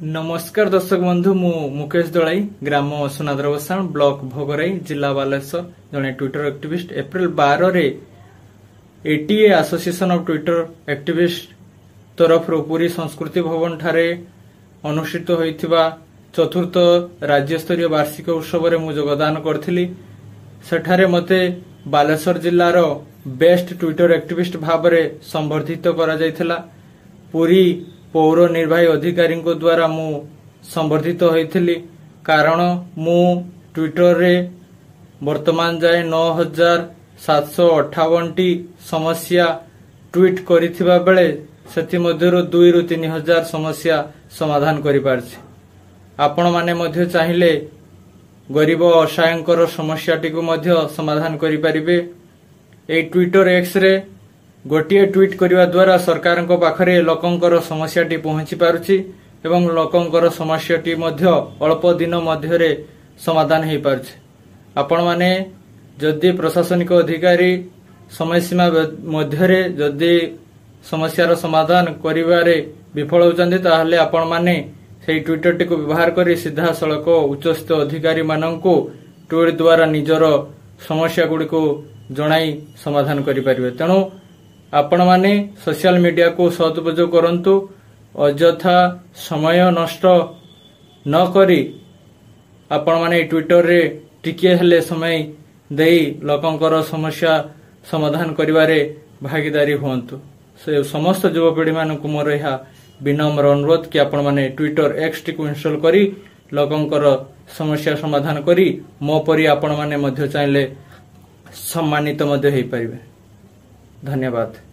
नमस्कार दर्शक बंधु मु मुकेश दलाई ग्राम सुनाद्रवसाण ब्लॉक भोगराई जिला बालेश्वर जड़े ट्विटर एक्टिविस्ट एप्रिल 12 रे ATA association of Twitter activist तरफ पुरी संस्कृति भवन ठारे अनुष्ठित होइथिबा चतुर्थ राज्य स्तरीय वार्षिक उत्सव रे मु योगदान करथिली। सेठारे मते बालेश्वर जिल्लार बेस्ट ट्विटर एक्टिविस्ट भाव रे संबर्धित करा जायथिला। पूरी पौर निर्वाही अधिकारी द्वारा मु संबर्धित होइथिली कारण मु ट्विटर रे वर्तमान जाए 9758 टी समस्या ट्वीट करिथिबा बेले सेति मध्यरु 2 रु 3000 समस्या समाधान करि पारछि। आपण माने मध्य चाहिले गरीब असहायकर समस्याटी को मध्य समाधान करि परिबे। ए ट्विटर एक्स रे गोटे ट्वीट करने द्वारा सरकार पाखरे लोकंकर समस्याटी पहुंची पारुछि एवं लोकंकर समस्याटी मध्य अल्प दिन मध्य समाधान हो पारुछि। आपण माने जदि प्रशासनिक अधिकारी समय सीमा मध्य जदि समस्यार समाधान करिवारे विफल होचंदी ताहले आपण माने सेही ट्विटर टी को व्यवहार करी सीधा सड़क उच्चस्थ अधिकारी माननकु ट्वीट द्वारा निजर समस्या गुडी को जणाई समाधान करि परिबे। तेणु आपण माने सोशल मीडिया को सदुपयोग करंतु, अଯଥା समय नष्ट न करी आपण माने ट्विटर रे टिके हेले समय देई लोकंकर समस्या समाधान करिवारे भागीदारी हुंतु। से समस्त युवपीढ़ी मानकु मोर यह विनम्र अनुरोध कि आपण माने ट्विटर एक्स टी को इंस्टॉल करी लोकंकर समस्या समाधान करी मो परी आपण माने मध्य चाहिले सम्मानित मध्य हेई परिबे। धन्यवाद।